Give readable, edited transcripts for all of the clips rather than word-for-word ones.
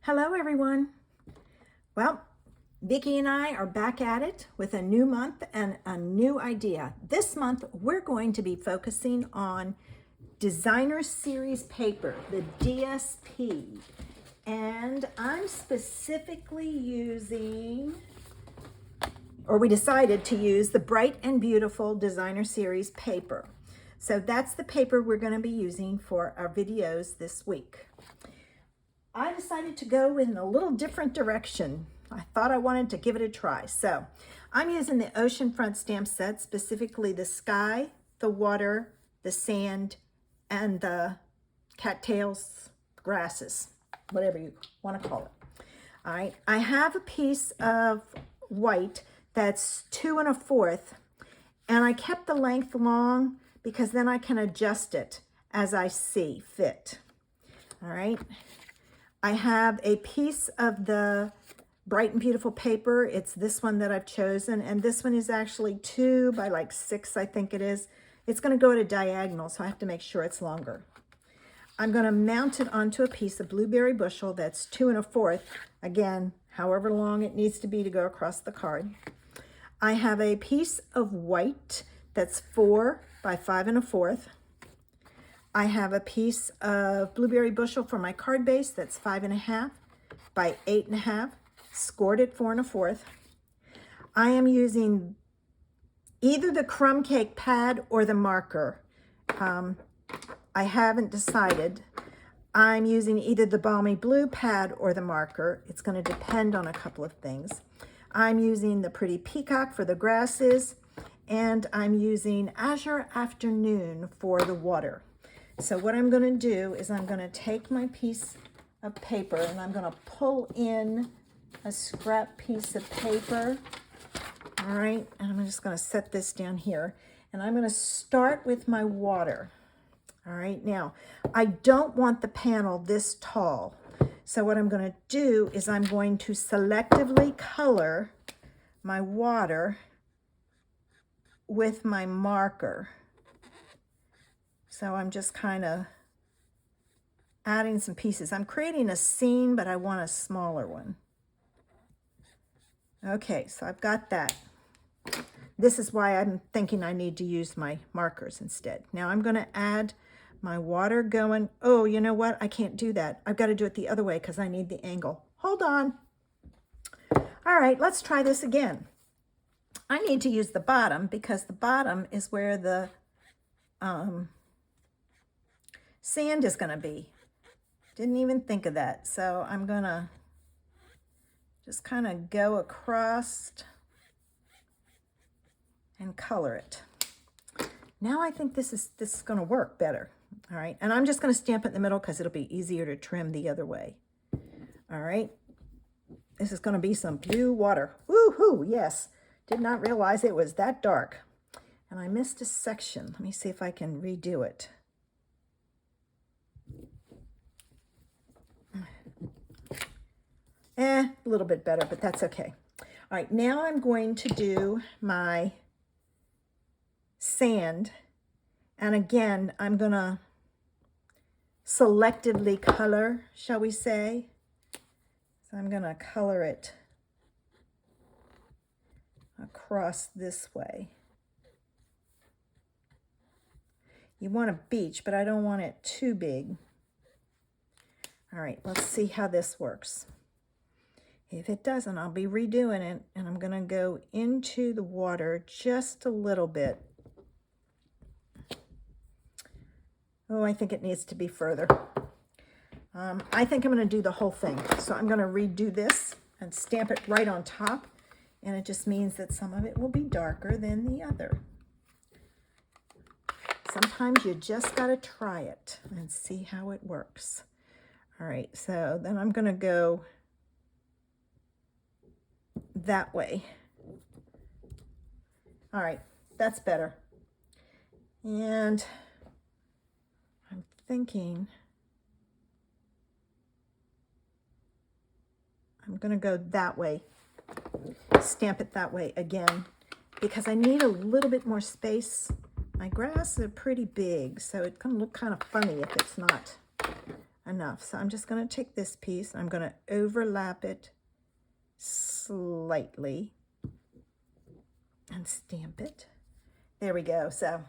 Hello everyone. Well, Vicki and I are back at it with a new month and a new idea. This month we're going to be focusing on designer series paper, the DSP. And I'm specifically using, or we decided to use the Bright and Beautiful designer series paper. So that's the paper we're going to be using for our videos this week. I decided to go in a little different direction. I thought I wanted to give it a try. So I'm using the Oceanfront stamp set, specifically the sky, the water, the sand, and the cattails, grasses, whatever you want to call it. All right, I have a piece of white that's 2 1/4, and I kept the length long because then I can adjust it as I see fit. All right. I have a piece of the Bright and Beautiful paper. It's this one that I've chosen, and this one is actually 2 by like 6, I think it is. It's going to go at a diagonal, so I have to make sure it's longer. I'm going to mount it onto a piece of blueberry bushel that's 2 1/4. Again, however long it needs to be to go across the card. I have a piece of white that's 4 by 5 1/4. I have a piece of blueberry bushel for my card base that's 5 1/2 by 8 1/2, scored at 4 1/4. I am using either the crumb cake pad or the marker. I haven't decided. I'm using either the balmy blue pad or the marker. It's going to depend on a couple of things. I'm using the pretty peacock for the grasses, and I'm using Azure Afternoon for the water. So what I'm going to do is I'm going to take my piece of paper and I'm going to pull in a scrap piece of paper. All right, and I'm just going to set this down here. And I'm going to start with my water. All right, now I don't want the panel this tall. So what I'm going to do is I'm going to selectively color my water with my marker. So I'm just kind of adding some pieces. I'm creating a scene, but I want a smaller one. Okay, so I've got that. This is why I'm thinking I need to use my markers instead. Now I'm going to add my water going. Oh, you know what? I can't do that. I've got to do it the other way because I need the angle. Hold on. All right, let's try this again. I need to use the bottom because the bottom is where the sand is going to be. Didn't even think of that. So I'm going to just kind of go across and color it. Now I think this is going to work better. All right. And I'm just going to stamp it in the middle because it'll be easier to trim the other way. All right. This is going to be some blue water. Woohoo! Yes. Did not realize it was that dark. And I missed a section. Let me see if I can redo it. A little bit better, but that's okay. All right, now I'm going to do my sand. And again, I'm going to selectively color, shall we say. So I'm going to color it across this way. You want a beach, but I don't want it too big. All right, let's see how this works. If it doesn't, I'll be redoing it, and I'm going to go into the water just a little bit. Oh, I think it needs to be further. I think I'm going to do the whole thing. So I'm going to redo this and stamp it right on top, and it just means that some of it will be darker than the other. Sometimes you just got to try it and see how it works. All right, so then I'm going to go that way. All right, that's better. And I'm thinking I'm going to go that way, stamp it that way again, because I need a little bit more space. My grasses are pretty big, so it's going to look kind of funny if it's not. enough. So I'm just going to take this piece, I'm going to overlap it slightly and stamp it. There we go. So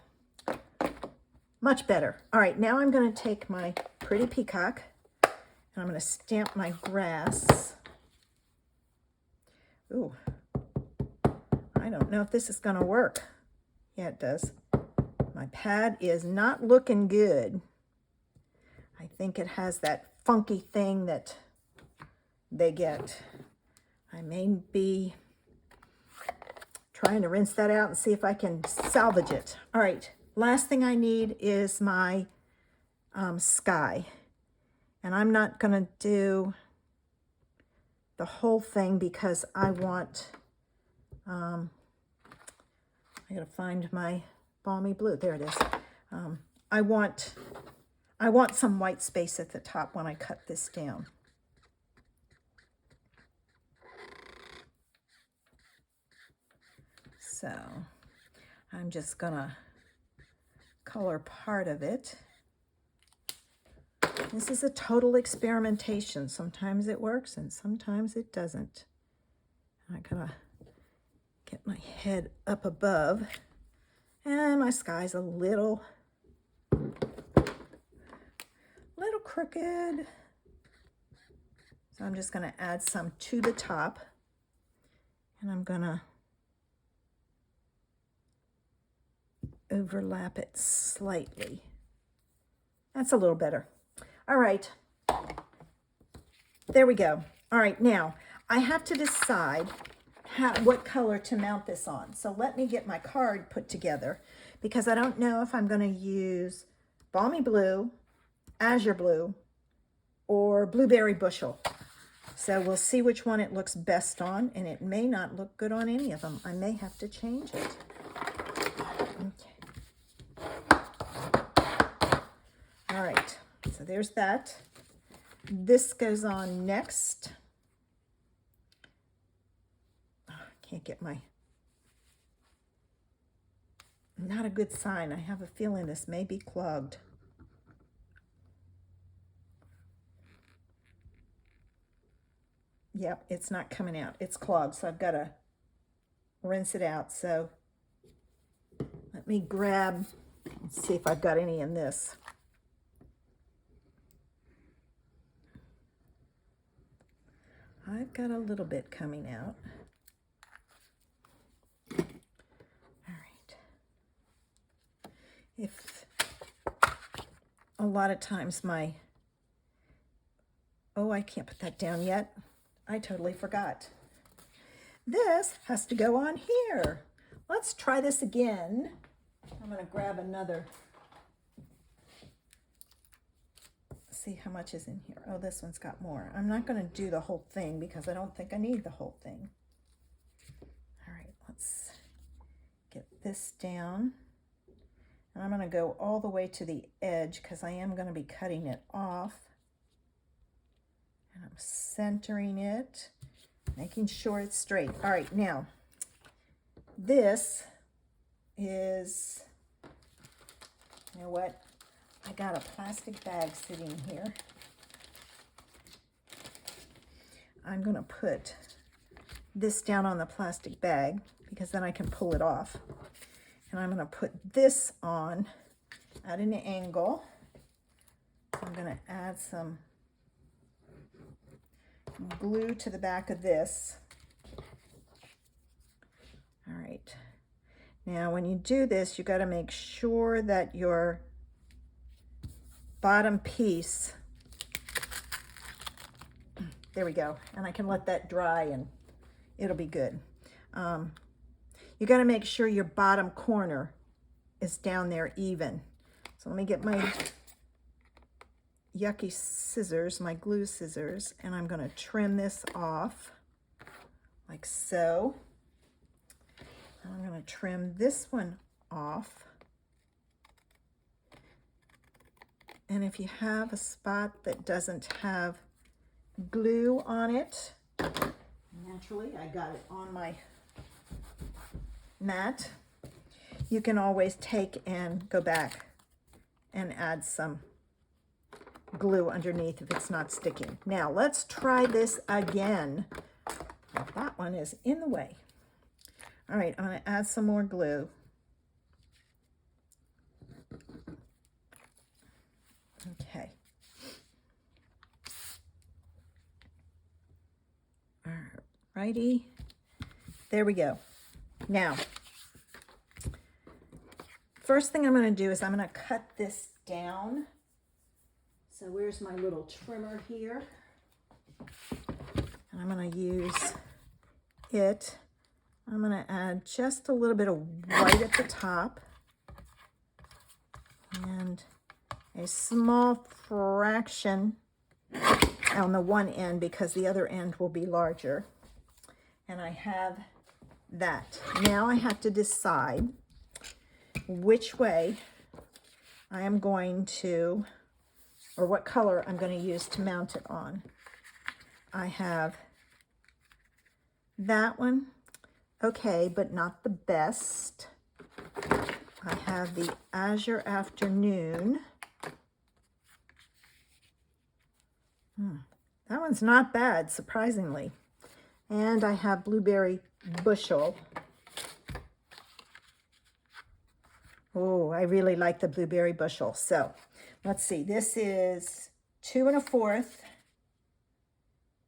much better. All right, now I'm going to take my pretty peacock and I'm going to stamp my grass. Ooh, I don't know if this is going to work. Yeah, it does. My pad is not looking good. I think it has that funky thing that they get. I may be trying to rinse that out and see if I can salvage it. All right, last thing I need is my sky. And I'm not going to do the whole thing because I want, I got to find my balmy blue. There it is. I want some white space at the top when I cut this down. So I'm just gonna color part of it. This is a total experimentation. Sometimes it works and sometimes it doesn't. I gotta get my head up above, and my sky's a little crooked. So I'm just gonna add some to the top, and I'm gonna overlap it slightly. That's a little better. All right, there we go. All right, now I have to decide what color to mount this on. So let me get my card put together, because I don't know if I'm going to use balmy blue, azure blue, or blueberry bushel. So we'll see which one it looks best on, and it may not look good on any of them. I may have to change it. Okay. All right, so there's that. This goes on next. Oh, I can't get my, not a good sign. I have a feeling this may be clogged. Yep, it's not coming out. It's clogged, so I've got to rinse it out. So let me grab and see if I've got any in this. I've got a little bit coming out. All right. If a lot of times my, oh, I can't put that down yet. I totally forgot. This has to go on here. Let's try this again. I'm going to grab another. See how much is in here. Oh, this one's got more. I'm not going to do the whole thing because I don't think I need the whole thing. All right, let's get this down. And I'm going to go all the way to the edge because I am going to be cutting it off. And I'm centering it, making sure it's straight. All right, now this is, you know what? I got a plastic bag sitting here. I'm going to put this down on the plastic bag because then I can pull it off. And I'm going to put this on at an angle. I'm going to add some glue to the back of this. All right. Now, when you do this, you got to make sure that your bottom piece, there we go, and I can let that dry and it'll be good. You got to make sure your bottom corner is down there even. So let me get my yucky scissors, my glue scissors, and I'm going to trim this off like so. And I'm going to trim this one off. And if you have a spot that doesn't have glue on it, naturally I got it on my mat, you can always take and go back and add some glue underneath if it's not sticking. Now let's try this again. That one is in the way. All right, I'm going to add some more glue. Okay. All righty. There we go. Now, first thing I'm going to do is I'm going to cut this down. So where's my little trimmer here? And I'm going to use it. I'm going to add just a little bit of white at the top and a small fraction on the one end because the other end will be larger. And I have that. Now I have to decide which way I am going to, or what color I'm going to use to mount it on. I have that one. Okay, but not the best. I have the Azure Afternoon. That one's not bad, surprisingly. And I have Blueberry Bushel. Oh, I really like the Blueberry Bushel. So let's see, this is 2 1/4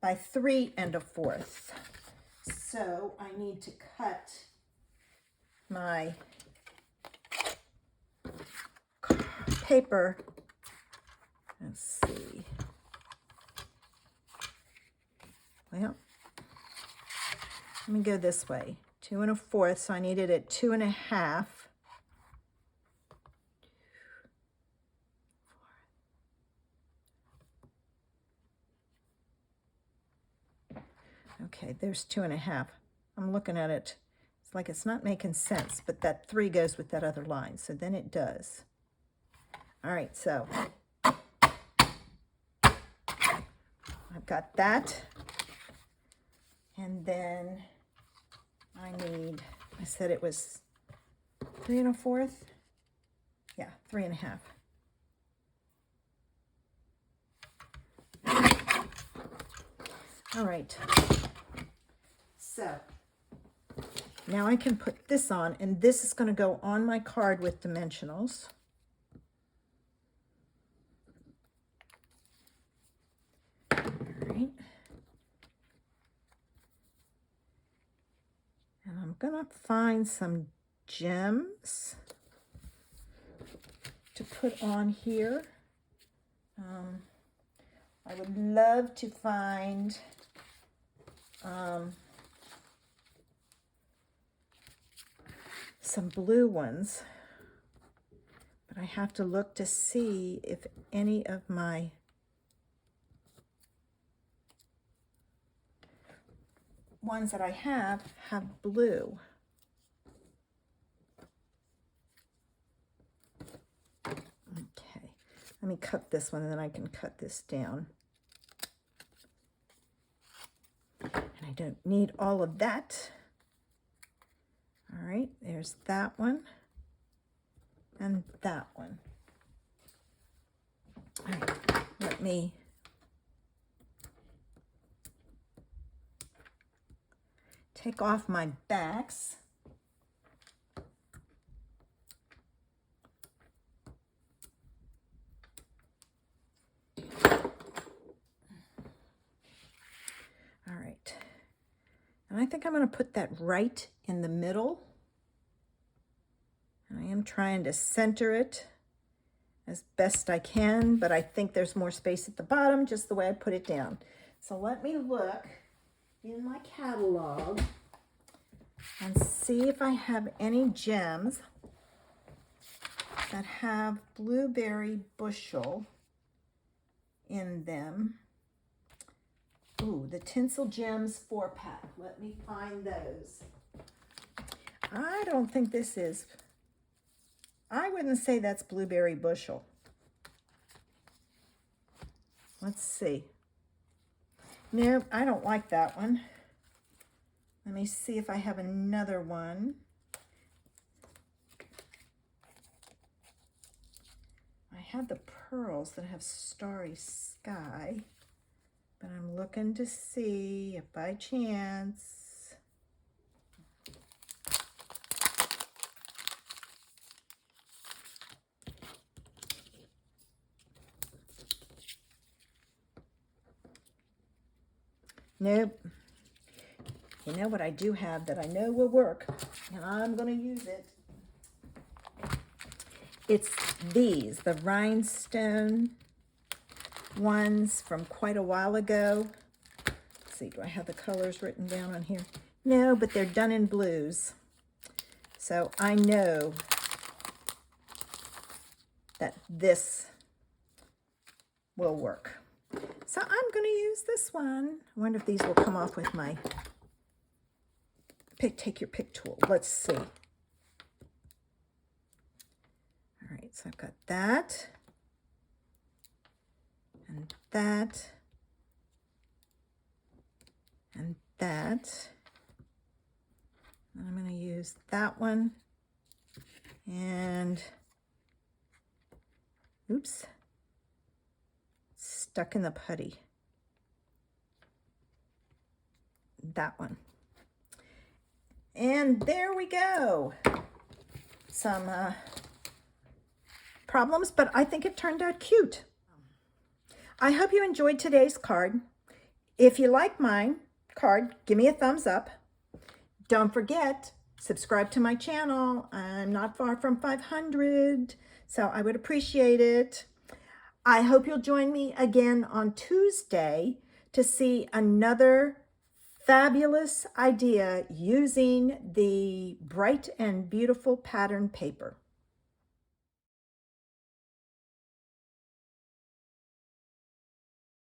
by 3 1/4. So I need to cut my paper. Let's see. Well, let me go this way. 2 1/4, so I need it at 2 1/2. Okay, there's 2 1/2. I'm looking at it. It's like it's not making sense, but that 3 goes with that other line, so then it does. All right, so I've got that. And then I need, I said it was 3 1/4. Yeah, 3 1/2. All right. So now I can put this on, and this is going to go on my card with dimensionals. All right. And I'm going to find some gems to put on here. I would love to find some blue ones, but I have to look to see if any of my ones that I have blue. Okay, let me cut this one and then I can cut this down. And I don't need all of that. All right, there's that one and that one. All right, let me take off my backs. All right, and I think I'm going to put that right in the middle. And I am trying to center it as best I can, but I think there's more space at the bottom just the way I put it down. So let me look in my catalog and see if I have any gems that have Blueberry Bushel in them. Ooh, the Tinsel Gems 4-pack. Let me find those. I don't think this is, I wouldn't say that's Blueberry Bushel. Let's see. No, I don't like that one. Let me see if I have another one. I have the pearls that have starry sky, but I'm looking to see if by chance. Nope. You know what I do have that I know will work, and I'm going to use it. It's these, the rhinestone ones from quite a while ago. Let's see, do I have the colors written down on here? No, but they're done in blues. So I know that this will work. So I'm going to use this one. I wonder if these will come off with my take your pick tool. Let's see. All right, so I've got that and that and that. And I'm going to use that one and oops, stuck in the putty. That one. And there we go. Some problems, but I think it turned out cute. I hope you enjoyed today's card. If you like my card, give me a thumbs up. Don't forget, subscribe to my channel. I'm not far from 500, so I would appreciate it. I hope you'll join me again on Tuesday to see another fabulous idea using the bright and beautiful pattern paper.